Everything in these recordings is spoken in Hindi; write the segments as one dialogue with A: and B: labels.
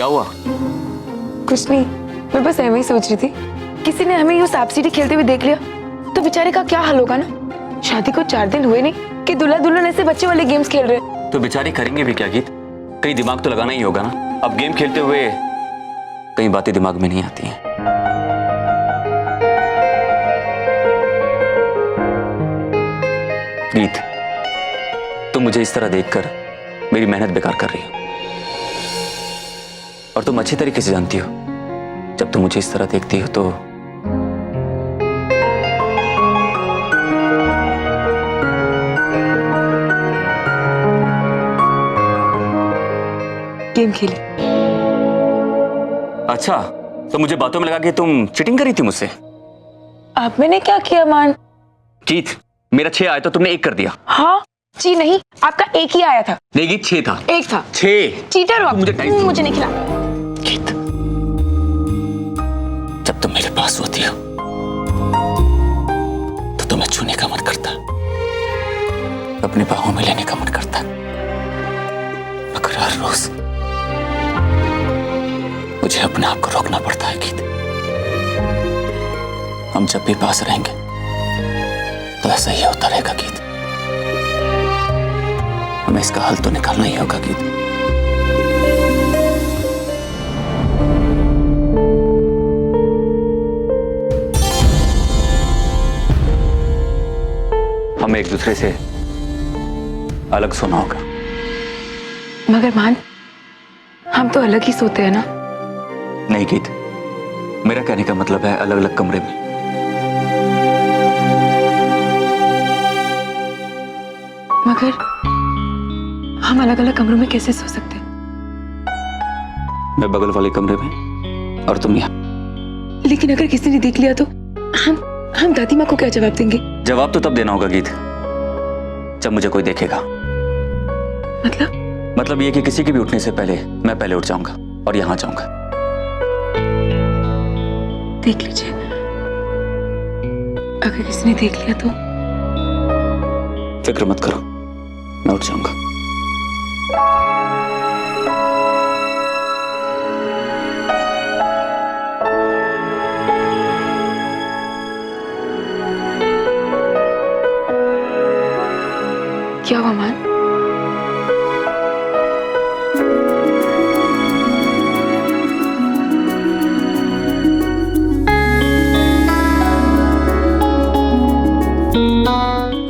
A: हुआ?
B: कुछ नहीं, मैं बस ऐਵੇਂ ही सोच रही थी, किसी ने हमें यूं सांप सीढ़ी खेलते हुए देख लिया तो बेचारे का क्या हाल होगा ना। शादी को 4 दिन हुए नहीं कि दूल्हा दुल्हन ऐसे बच्चे वाले गेम्स खेल रहे।
A: तो बेचारे करेंगे भी क्या गीत? कहीं दिमाग तो लगाना ही होगा ना। अब गेम खेलते हुए कई बातें दिमाग में नहीं आती हैं। गीत, तुम मुझे इस तरह देखकर मेरी मेहनत बेकार कर रही हो। और तुम अच्छी तरीके से जानती हो, जब तुम मुझे इस तरह देखती हो तो
B: गेम खेले।
A: अच्छा, तो मुझे बातों में लगा कि तुम चीटिंग कर रही थी मुझसे।
B: आप मैंने क्या किया मान?
A: गीत, मेरा 6 आया तो तुमने 1 कर दिया।
B: हाँ जी नहीं, आपका 1 ही आया था।
A: नहीं गीत, 6 था।
B: 1 था।
A: 6।
B: चीटर हो आप।
A: मुझे
B: नहीं खिला।
A: गीत, जब तुम मेरे पास होती हो तो तुम्हें छूने का मन करता, अपने बाहों में लेने का मन करता, मगर हर रोज मुझे अपने आप को रोकना पड़ता है। गीत, हम जब भी पास रहेंगे तो ऐसा ही होता रहेगा। गीत, हमें इसका हल तो निकालना ही होगा। गीत, हमें एक दूसरे से अलग सोना होगा।
B: मगर मान, हम तो अलग ही सोते हैं ना।
A: नहीं गीत, मेरा कहने का मतलब है अलग अलग कमरे में।
B: मगर हम अलग अलग कमरों में कैसे सो सकते हैं?
A: मैं बगल वाले कमरे में और तुम यहाँ।
B: लेकिन अगर किसी ने देख लिया तो हम दादी माँ को क्या जवाब देंगे?
A: जवाब तो तब देना होगा गीत, जब मुझे कोई देखेगा। मतलब ये कि किसी के भी उठने से पहले मैं पहले उठ जाऊंगा और यहां जाऊंगा।
B: देख लीजिए, अगर किसी ने देख लिया तो?
A: फिक्र मत करो, मैं उठ जाऊंगा।
B: क्या हुआ मान?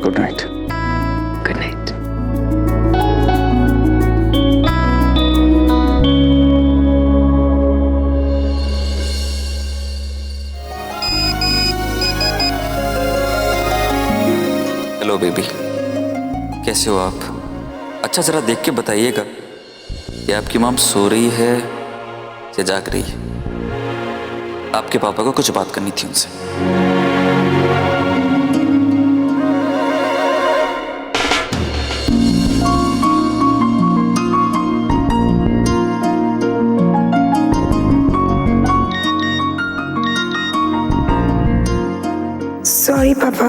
A: Good night.
B: Good night.
A: Hello baby, कैसे हो आप? अच्छा, जरा देख के बताइएगा कि आपकी मॉम सो रही है या जाग रही है। आपके पापा को कुछ बात करनी थी उनसे।
B: सॉरी पापा,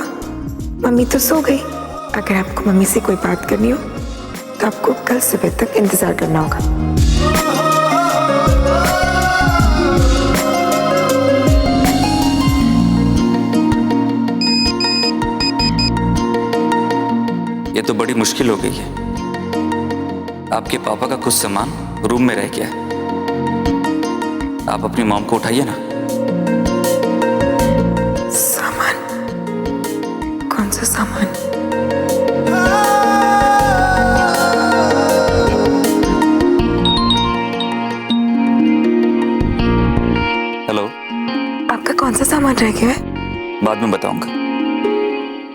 B: मम्मी तो सो गई। अगर आपको मम्मी से कोई बात करनी हो तो आपको कल सुबह तक इंतजार करना होगा।
A: ये तो बड़ी मुश्किल हो गई है। आपके पापा का कुछ सामान रूम में रह गया है। आप अपनी मॉम को उठाइए ना।
B: सामान? कौन सा सामान?
A: हेलो,
B: आपका कौन सा सामान रह गया है?
A: बाद में बताऊंगा।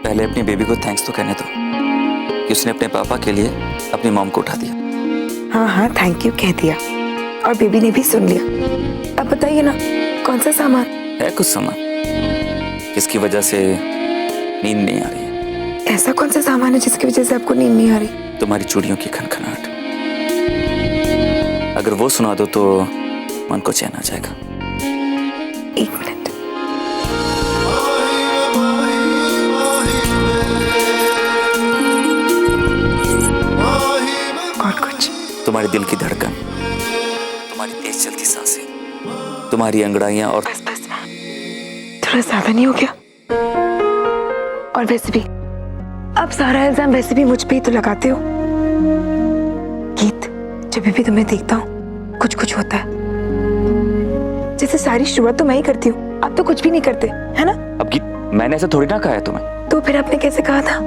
A: पहले अपनी बेबी को थैंक्स तो कहने दो कि उसने अपने पापा के लिए अपनी मॉम को उठा दिया।
B: हाँ हाँ, थैंक यू कह दिया और बेबी ने भी सुन लिया। अब बताइए ना, कौन सा सामान
A: है? कुछ सामान जिसकी वजह से नींद नहीं आ रही है।
B: ऐसा कौन सा सामान है जिसकी वजह से आपको नींद नहीं आ रही?
A: तुम्हारी चूड़ियों की खनखनाहट। अगर वो सुना दो तो मन को चैन आ जाएगा।
B: 1 मिनट। और कुछ?
A: तुम्हारे दिल की धड़कन, तुम्हारी तेज चलती सांसें, तुम्हारी अंगड़ाइयां और
B: बस बस माँ, थोड़ा ज्यादा नहीं हो गया? और वैसे भी अब सारा इल्जाम वैसे भी मुझ पे ही तो लगाते हो। गीत, जब भी तुम्हें देखता हूँ कुछ कुछ होता है। जैसे सारी शुरुआत तो मैं ही करती हूँ, आप तो कुछ भी नहीं करते, है ना?
A: अब गीत, मैंने ऐसा थोड़ी ना कहा है तुम्हें।
B: तो फिर आपने कैसे कहा था?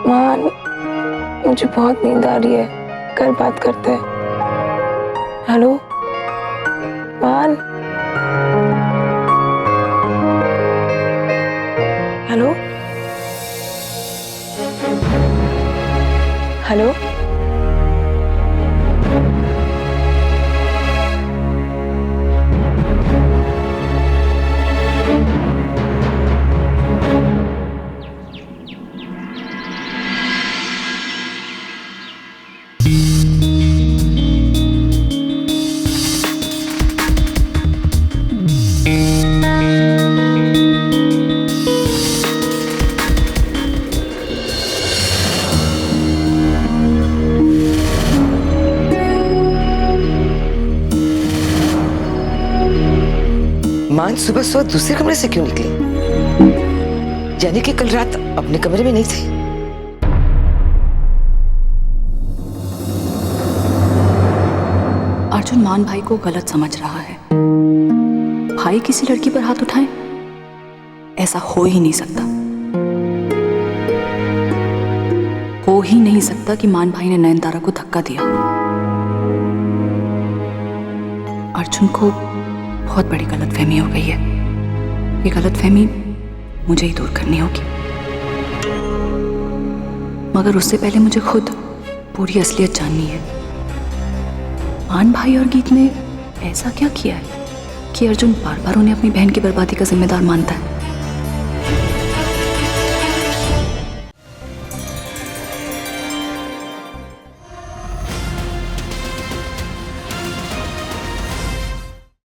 B: मान, मुझे बहुत नींद आ रही है, कल बात करते हैं। हेलो मान, हेलो हेलो
C: मान सुबह सुबह दूसरे कमरे से क्यों निकली? यानी कि कल रात अपने कमरे में नहीं थी।
D: अर्जुन मान भाई को गलत समझ रहा है। भाई किसी लड़की पर हाथ उठाए, ऐसा हो ही नहीं सकता। हो ही नहीं सकता कि मान भाई ने नयनतारा को धक्का दिया। अर्जुन को बहुत बड़ी गलतफहमी हो गई है। ये गलतफहमी मुझे ही दूर करनी होगी, मगर उससे पहले मुझे खुद पूरी असलियत जाननी है। मान भाई और गीत ने ऐसा क्या किया है कि अर्जुन बार बार उन्हें अपनी बहन की बर्बादी का जिम्मेदार मानता है?